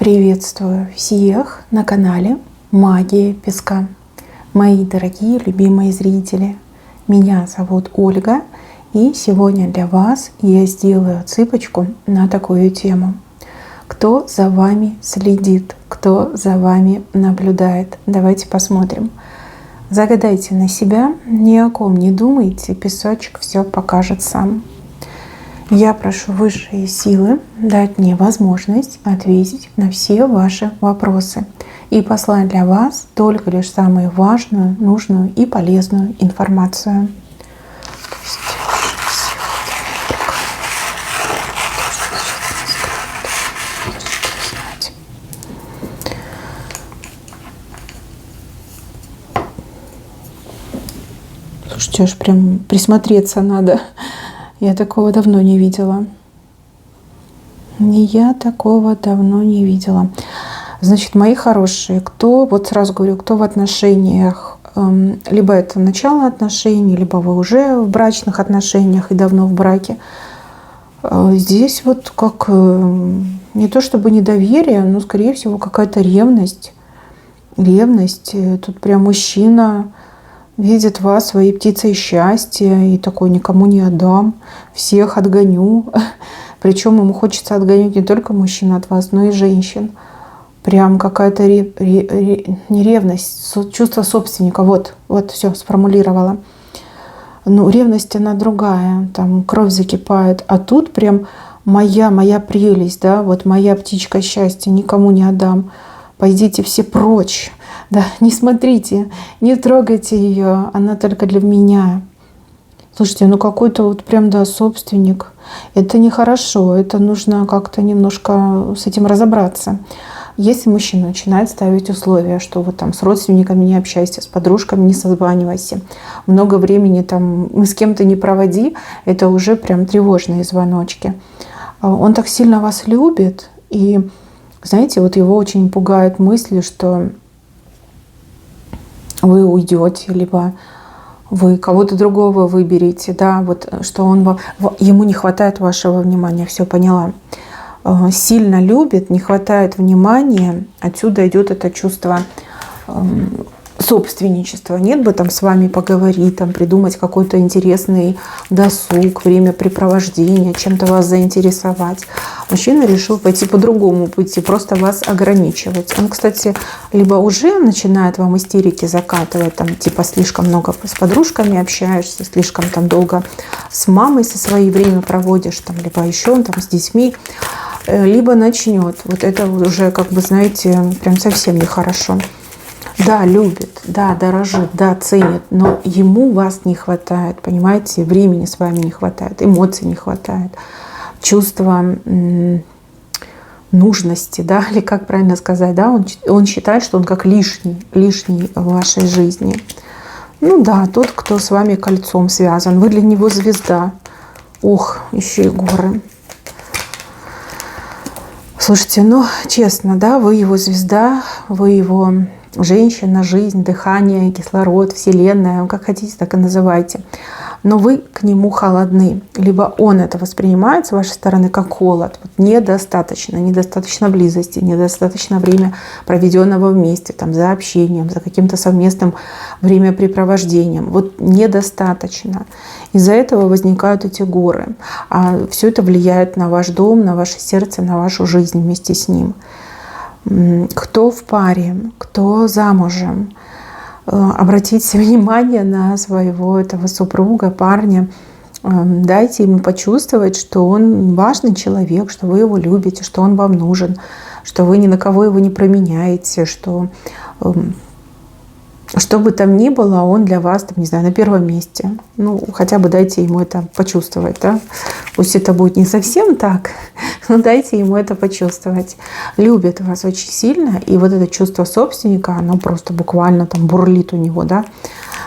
Приветствую всех на канале Магия Песка. Мои дорогие любимые зрители, меня зовут Ольга, и сегодня для вас я сделаю отсыпочку на такую тему. Кто за вами следит, кто за вами наблюдает? Давайте посмотрим. Загадайте на себя, ни о ком не думайте, песочек все покажет сам. Я прошу высшие силы дать мне возможность ответить на все ваши вопросы и послать для вас только лишь самую важную, нужную и полезную информацию. Слушайте, аж прям присмотреться надо. Я такого давно не видела. Я такого давно не видела. Значит, мои хорошие, кто, вот сразу говорю, кто в отношениях, либо это начало отношений, либо вы уже в брачных отношениях и давно в браке, здесь вот как не то чтобы недоверие, но, скорее всего, какая-то ревность. Ревность. Тут прям мужчина видит вас своей птицей счастья и такой: никому не отдам, всех отгоню. Причем ему хочется отгонять не только мужчин от вас, но и женщин. Прям какая-то не ревность, чувство собственника. Вот, все сформулировала. Ну, ревность она другая, там кровь закипает. А тут прям моя прелесть, да, вот моя птичка счастья, никому не отдам. Пойдите все прочь. Да, не смотрите, не трогайте ее, она только для меня. Слушайте, ну какой-то вот прям, да, собственник. Это нехорошо, это нужно как-то немножко с этим разобраться. Если мужчина начинает ставить условия, что вот там с родственниками не общайся, с подружками не созванивайся, много времени там с кем-то не проводи, это уже прям тревожные звоночки. Он так сильно вас любит, и, знаете, вот его очень пугают мысли, что вы уйдете, либо вы кого-то другого выберете, да, вот что ему не хватает вашего внимания, все поняла. Сильно любит, не хватает внимания, отсюда идет это чувство собственничества. Нет бы там с вами поговорить, там придумать какой-то интересный досуг, времяпрепровождение, чем-то вас заинтересовать. Мужчина решил пойти по другому пути, просто вас ограничивать. Он, кстати, либо уже начинает вам истерики закатывать, там типа слишком много с подружками общаешься, слишком там долго с мамой со своей время проводишь, там, либо еще он там с детьми, либо начнет. Вот это уже, как бы, знаете, прям совсем нехорошо. Да, любит, да, дорожит, да, ценит, но ему вас не хватает, понимаете, времени с вами не хватает, эмоций не хватает, чувства нужности, да, или как правильно сказать, да, он считает, что он как лишний в вашей жизни. Ну да, тот, кто с вами кольцом связан, вы для него звезда. Ох, еще и горы. Слушайте, ну честно, да, вы его звезда, вы его женщина, жизнь, дыхание, кислород, вселенная, как хотите, так и называйте. Но вы к нему холодны. Либо он это воспринимает с вашей стороны как холод. Вот недостаточно близости, недостаточно время проведенного вместе, там, за общением, за каким-то совместным времяпрепровождением. Вот недостаточно. Из-за этого возникают эти горы. А все это влияет на ваш дом, на ваше сердце, на вашу жизнь вместе с ним. Кто в паре, кто замужем, обратите внимание на своего этого супруга, парня. Дайте ему почувствовать, что он важный человек, что вы его любите, что он вам нужен, что вы ни на кого его не променяете, что бы там ни было, он для вас, там, не знаю, на первом месте. Ну, хотя бы дайте ему это почувствовать, да. Пусть это будет не совсем так, но дайте ему это почувствовать. Любит вас очень сильно, и вот это чувство собственника, оно просто буквально там бурлит у него, да,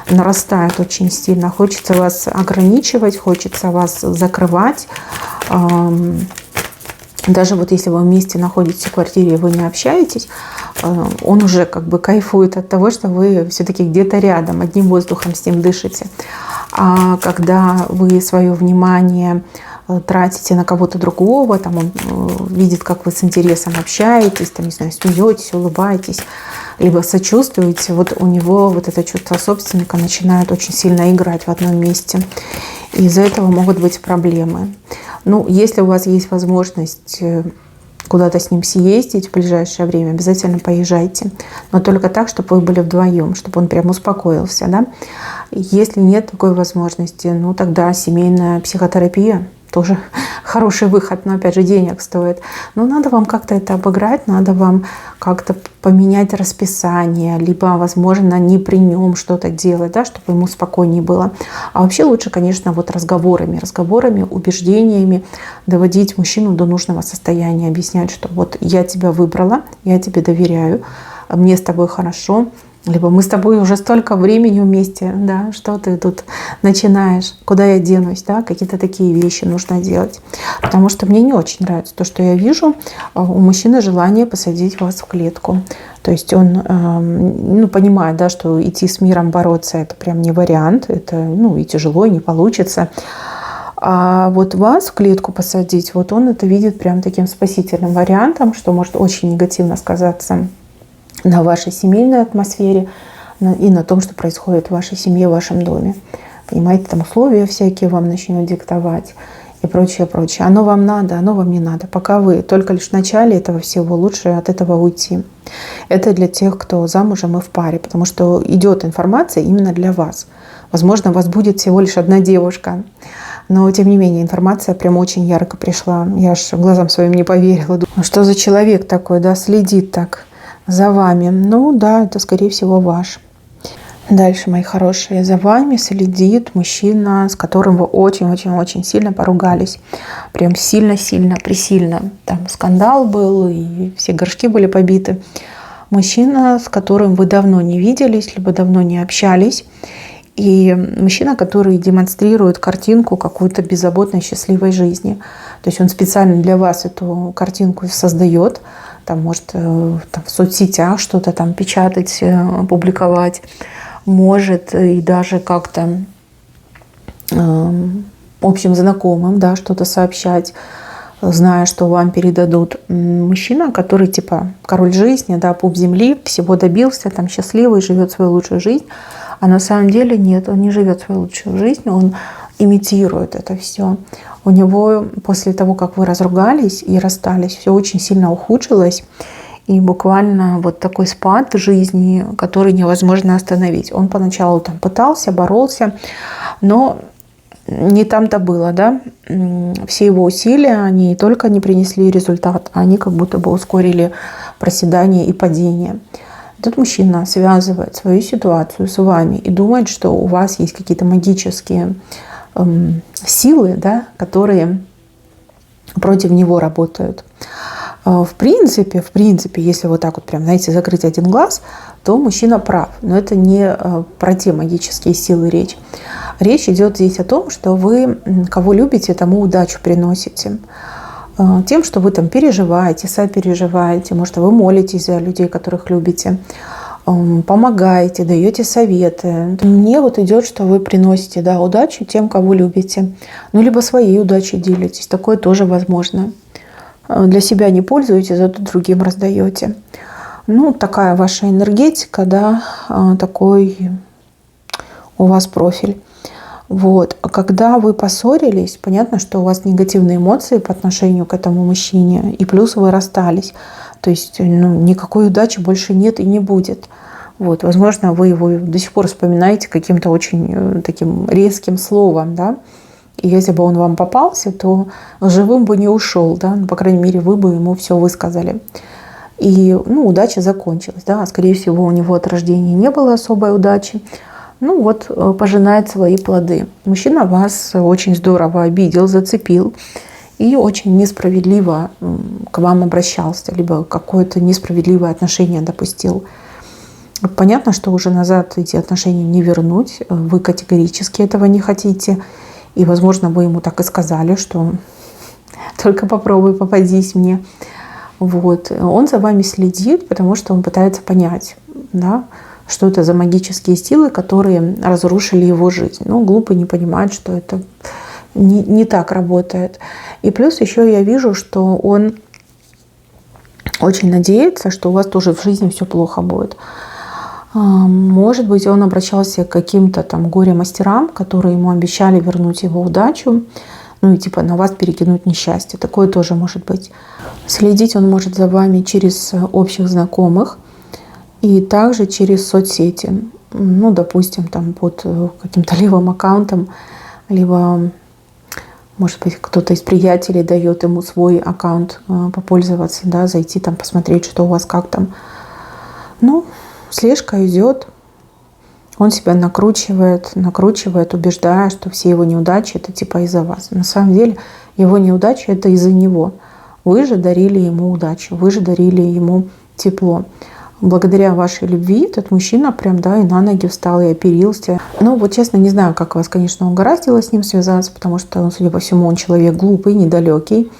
нарастает очень сильно. Хочется вас ограничивать, хочется вас закрывать. Даже вот если вы вместе находитесь в квартире и вы не общаетесь, он уже как бы кайфует от того, что вы все-таки где-то рядом, одним воздухом с ним дышите. А когда вы свое внимание тратите на кого-то другого, там он видит, как вы с интересом общаетесь, там, не знаю, смеетесь, улыбаетесь, либо сочувствуете, вот у него вот это чувство собственника начинает очень сильно играть в одном месте. И из-за этого могут быть проблемы. Ну, если у вас есть возможность куда-то с ним съездить в ближайшее время, обязательно поезжайте. Но только так, чтобы вы были вдвоем, чтобы он прям успокоился. Да? Если нет такой возможности, ну тогда семейная психотерапия тоже хороший выход, но опять же денег стоит. Но надо вам как-то это обыграть, надо вам как-то поменять расписание, либо, возможно, не при нем что-то делать, да, чтобы ему спокойнее было. А вообще лучше, конечно, вот разговорами, убеждениями доводить мужчину до нужного состояния, объяснять, что вот я тебя выбрала, я тебе доверяю, мне с тобой хорошо, либо мы с тобой уже столько времени вместе, да, что ты тут начинаешь, куда я денусь, да, какие-то такие вещи нужно делать. Потому что мне не очень нравится то, что я вижу, у мужчины желание посадить вас в клетку. То есть он понимает, да, что идти с миром бороться это прям не вариант, это и тяжело, и не получится. А вот вас в клетку посадить, вот он это видит прям таким спасительным вариантом, что может очень негативно сказаться на вашей семейной атмосфере и на том, что происходит в вашей семье, в вашем доме. Понимаете, там условия всякие вам начнут диктовать и прочее, прочее. Оно вам надо, оно вам не надо. Пока вы только лишь в начале этого всего, лучше от этого уйти. Это для тех, кто замужем и в паре, потому что идет информация именно для вас. Возможно, у вас будет всего лишь одна девушка, но тем не менее информация прям очень ярко пришла. Я аж глазам своим не поверила. Думаю, что за человек такой, да, следит так за вами. Ну да, это скорее всего ваш. Дальше, мои хорошие, за вами следит мужчина, с которым вы очень-очень-очень сильно поругались. Прям сильно-сильно, пресильно. Там скандал был, и все горшки были побиты. Мужчина, с которым вы давно не виделись, либо давно не общались. И мужчина, который демонстрирует картинку какой-то беззаботной, счастливой жизни. То есть он специально для вас эту картинку создает. Там может там, в соцсетях что-то там печатать, публиковать. Может и даже как-то общим знакомым, да, что-то сообщать, зная, что вам передадут. Мужчина, который типа король жизни, да, пуп земли, всего добился, там счастливый, живет свою лучшую жизнь. А на самом деле нет, он не живет свою лучшую жизнь, он имитирует это все. У него после того, как вы разругались и расстались, все очень сильно ухудшилось. И буквально вот такой спад жизни, который невозможно остановить. Он поначалу там пытался, боролся, но не там-то было, да. Все его усилия, они не только не принесли результат, они как будто бы ускорили проседание и падение. Этот мужчина связывает свою ситуацию с вами и думает, что у вас есть какие-то магические силы, да, которые против него работают. В принципе, если вот так вот прям, знаете, закрыть один глаз, то мужчина прав. Но это не про те магические силы речь. Речь идет здесь о том, что вы кого любите, тому удачу приносите. Тем, что вы там переживаете, сопереживаете, может, вы молитесь за людей, которых любите, помогаете, даете советы. Мне вот идет, что вы приносите, да, удачу тем, кого любите. Ну, либо своей удачей делитесь. Такое тоже возможно. Для себя не пользуетесь, зато другим раздаете. Ну, такая ваша энергетика, да, такой у вас профиль. Вот. А когда вы поссорились, понятно, что у вас негативные эмоции по отношению к этому мужчине, и плюс вы расстались. То есть никакой удачи больше нет и не будет. Вот. Возможно, вы его до сих пор вспоминаете каким-то очень таким резким словом, да. И если бы он вам попался, то живым бы не ушел, да. Ну, по крайней мере, вы бы ему все высказали. И удача закончилась, да. Скорее всего, у него от рождения не было особой удачи. Ну вот, пожинает свои плоды. Мужчина вас очень здорово обидел, зацепил и очень несправедливо к вам обращался, либо какое-то несправедливое отношение допустил. Понятно, что уже назад эти отношения не вернуть, вы категорически этого не хотите. И, возможно, вы ему так и сказали, что только попробуй, попадись мне. Вот. Он за вами следит, потому что он пытается понять, да, что это за магические силы, которые разрушили его жизнь. Ну, глупо не понимать, что это не так работает. И плюс еще я вижу, что он очень надеется, что у вас тоже в жизни все плохо будет. Может быть, он обращался к каким-то там горе-мастерам, которые ему обещали вернуть его удачу, ну и типа на вас перекинуть несчастье. Такое тоже может быть. Следить он может за вами через общих знакомых и также через соцсети. Ну, допустим, там под каким-то левым аккаунтом, либо, может быть, кто-то из приятелей дает ему свой аккаунт попользоваться, да, зайти там посмотреть, что у вас как там. Ну, слежка идет. Он себя накручивает, убеждая, что все его неудачи это типа из-за вас. На самом деле его неудачи это из-за него. Вы же дарили ему удачу, вы же дарили ему тепло. Благодаря вашей любви этот мужчина прям, да, и на ноги встал, и оперился. Ну, вот честно, не знаю, как вас, конечно, угораздило с ним связаться, потому что, судя по всему, он человек глупый, недалекий,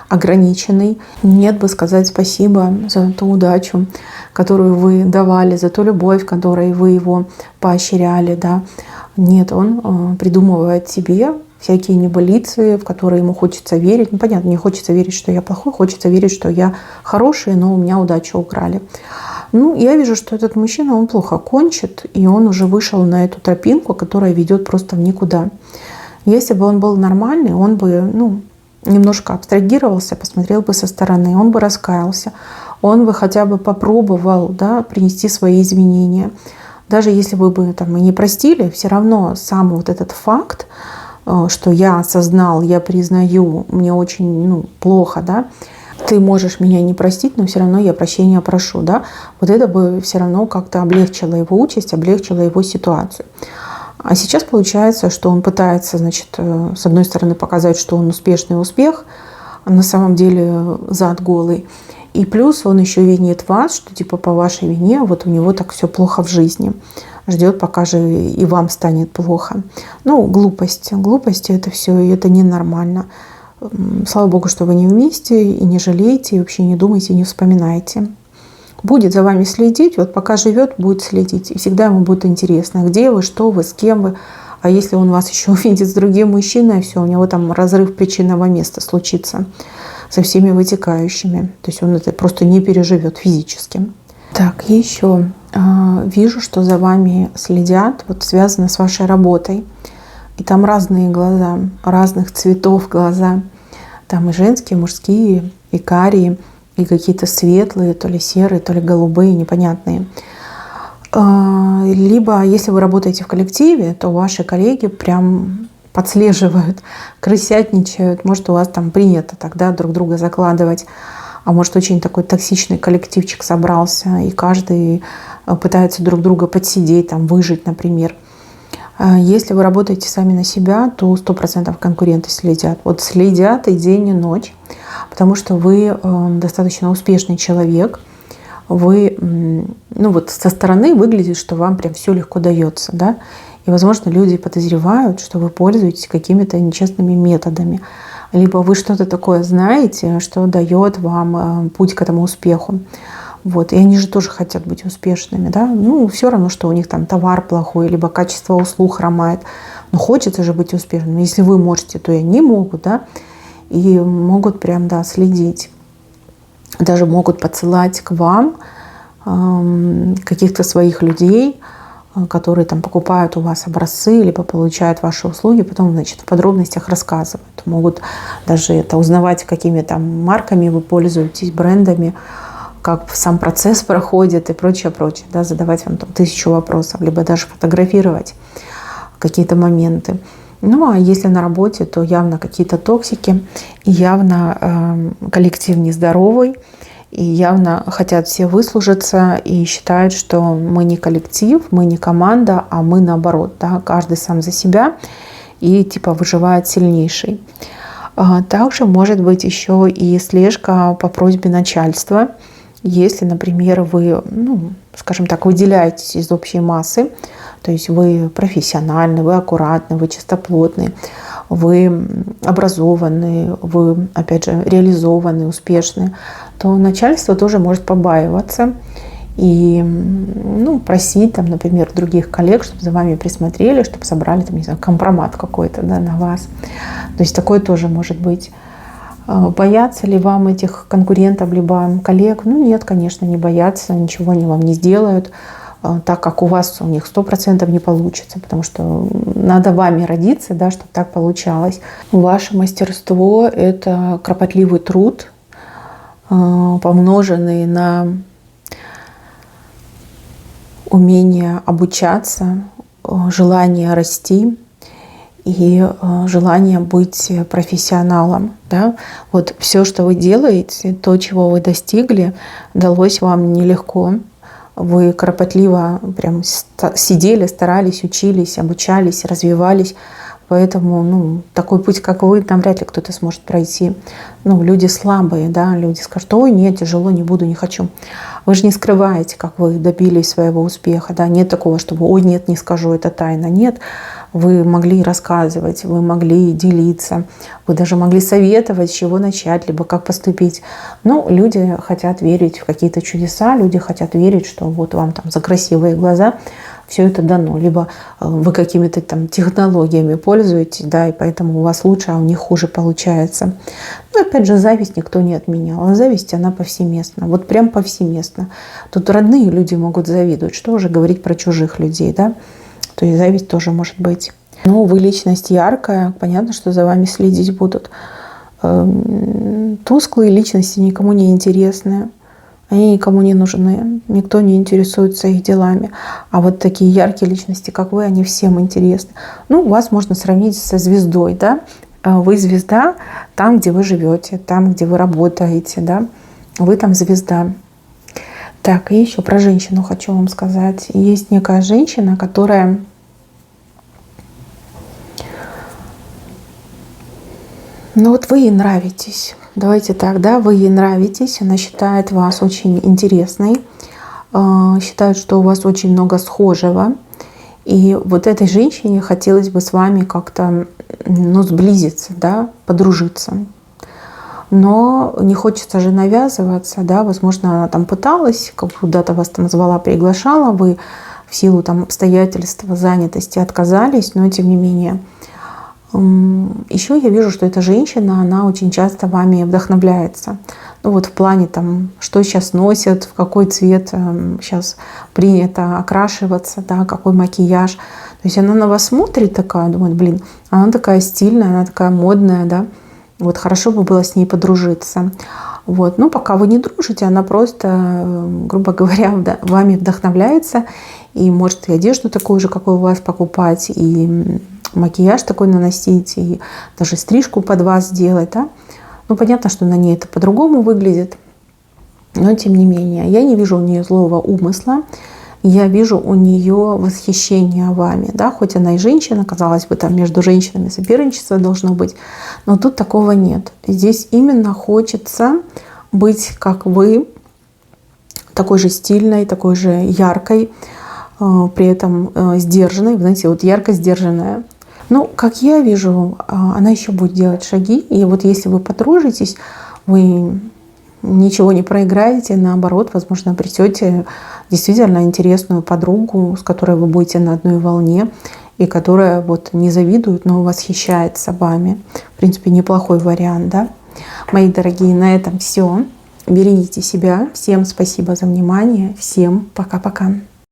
ограниченный. Нет бы сказать спасибо за ту удачу, которую вы давали, за ту любовь, которой вы его поощряли, да. Нет, он придумывает себе всякие небылицы, в которые ему хочется верить. Ну, понятно, не хочется верить, что я плохой, хочется верить, что я хороший, но у меня удачу украли. Ну, я вижу, что этот мужчина, он плохо кончит, и он уже вышел на эту тропинку, которая ведет просто в никуда. Если бы он был нормальный, он бы, ну, немножко абстрагировался, посмотрел бы со стороны, он бы раскаялся, он бы хотя бы попробовал, да, принести свои извинения. Даже если вы бы там и не простили, все равно сам вот этот факт, что я осознал, я признаю, мне очень, ну, плохо, да, ты можешь меня не простить, но все равно я прощения прошу, да, вот это бы все равно как-то облегчило его участь, облегчило его ситуацию. А сейчас получается, что он пытается, значит, с одной стороны показать, что он успешный успех, а на самом деле зад голый. И плюс он еще винит вас, что типа по вашей вине вот у него так все плохо в жизни. Ждет, пока же и вам станет плохо. Ну, глупость. Глупости это все, и это ненормально. Слава Богу, что вы не вместе, и не жалеете, и вообще не думайте, не вспоминайте. Будет за вами следить, вот пока живет, будет следить. И всегда ему будет интересно, где вы, что вы, с кем вы. А если он вас еще увидит с другим мужчиной, все, у него там разрыв причинного места случится со всеми вытекающими. То есть он это просто не переживет физически. Так, еще вижу, что за вами следят, вот связано с вашей работой. И там разные глаза, разных цветов глаза. Там и женские, и мужские, и карие, и какие-то светлые, то ли серые, то ли голубые, непонятные. Либо, если вы работаете в коллективе, то ваши коллеги прям подслеживают, крысятничают. Может, у вас там принято тогда друг друга закладывать. А может, очень такой токсичный коллективчик собрался, и каждый пытается друг друга подсидеть, там, выжить, например. Если вы работаете сами на себя, то 100% конкуренты следят. Вот следят и день, и ночь, потому что вы достаточно успешный человек. Вы, ну вот со стороны выглядит, что вам прям все легко дается, да. И, возможно, люди подозревают, что вы пользуетесь какими-то нечестными методами. Либо вы что-то такое знаете, что дает вам путь к этому успеху. Вот. И они же тоже хотят быть успешными, да. Ну, все равно, что у них там товар плохой, либо качество услуг хромает. Но хочется же быть успешным. Если вы можете, то и они могут, да. И могут прям, да, следить. Даже могут подсылать к вам каких-то своих людей, которые там покупают у вас образцы, либо получают ваши услуги, потом, значит, в подробностях рассказывают. Могут даже это узнавать, какими там марками вы пользуетесь, брендами, как сам процесс проходит и прочее, прочее, да, задавать вам там 1000 вопросов, либо даже фотографировать какие-то моменты. Ну, а если на работе, то явно какие-то токсики, и явно коллектив нездоровый, и явно хотят все выслужиться и считают, что мы не коллектив, мы не команда, а мы наоборот, да, каждый сам за себя и типа выживает сильнейший. Также может быть еще и слежка по просьбе начальства. Если, например, вы, ну, скажем так, выделяетесь из общей массы, то есть вы профессиональны, вы аккуратны, вы чистоплотны, вы образованные, вы, опять же, реализованы, успешны, то начальство тоже может побаиваться и ну, просить, там, например, других коллег, чтобы за вами присмотрели, чтобы собрали там, не знаю, компромат какой-то, да, на вас. То есть такое тоже может быть. Боятся ли вам этих конкурентов, либо коллег? Ну нет, конечно, не боятся, ничего они вам не сделают, так как у вас у них 100% не получится, потому что надо вами родиться, да, чтобы так получалось. Ваше мастерство – это кропотливый труд, помноженный на умение обучаться, желание расти и желание быть профессионалом. Да? Вот все, что вы делаете, то, чего вы достигли, далось вам нелегко. Вы кропотливо прям сидели, старались, учились, обучались, развивались. Поэтому ну, такой путь, как вы, там вряд ли кто-то сможет пройти. Ну, люди слабые, да, люди скажут: ой, нет, тяжело, не буду, не хочу. Вы же не скрываете, как вы добились своего успеха. Да? Нет такого, чтобы ой, нет, не скажу, это тайна. Нет, вы могли рассказывать, вы могли делиться, вы даже могли советовать, с чего начать, либо как поступить. Но люди хотят верить в какие-то чудеса, люди хотят верить, что вот вам там за красивые глаза все это дано, либо вы какими-то там технологиями пользуетесь, да, и поэтому у вас лучше, а у них хуже получается. Ну, опять же, зависть никто не отменял. А зависть, она повсеместна. Вот прям повсеместно. Тут родные люди могут завидовать. Что уже говорить про чужих людей, да? То есть зависть тоже может быть. Но вы личность яркая, понятно, что за вами следить будут. Тусклые личности никому не интересны. Они никому не нужны, никто не интересуется их делами. А вот такие яркие личности, как вы, они всем интересны. Ну, вас можно сравнить со звездой, да? Вы звезда там, где вы живете, там, где вы работаете, да? Вы там звезда. Так, и еще про женщину хочу вам сказать. Есть некая женщина, которая ну вот вы ей нравитесь. Давайте так, да, вы ей нравитесь, она считает вас очень интересной, считает, что у вас очень много схожего. И вот этой женщине хотелось бы с вами как-то ну, сблизиться, да, подружиться. Но не хочется же навязываться, да, возможно, она там пыталась, куда-то вас там звала, приглашала, вы в силу там обстоятельств, занятости отказались, но тем не менее. Еще я вижу, что эта женщина, она очень часто вами вдохновляется. Ну вот в плане там, что сейчас носят, в какой цвет сейчас принято окрашиваться, да, какой макияж. То есть она на вас смотрит такая, думает, блин, она такая стильная, она такая модная, да. Вот хорошо бы было с ней подружиться. Вот. Ну, пока вы не дружите, она просто, грубо говоря, вами вдохновляется и может и одежду такую же, какой у вас, покупать, и макияж такой наносить, и даже стрижку под вас делать. Да? Ну, понятно, что на ней это по-другому выглядит, но тем не менее. Я не вижу у нее злого умысла, я вижу у нее восхищение вами. Да? Хоть она и женщина, казалось бы, там между женщинами соперничество должно быть, но тут такого нет. Здесь именно хочется быть, как вы, такой же стильной, такой же яркой, при этом сдержанной. Знаете, вот ярко сдержанная. Ну, как я вижу, она еще будет делать шаги. И вот если вы подружитесь, вы ничего не проиграете. Наоборот, возможно, обретете действительно интересную подругу, с которой вы будете на одной волне. И которая вот не завидует, но восхищается вами. В принципе, неплохой вариант, да? Мои дорогие, на этом все. Берегите себя. Всем спасибо за внимание. Всем пока-пока.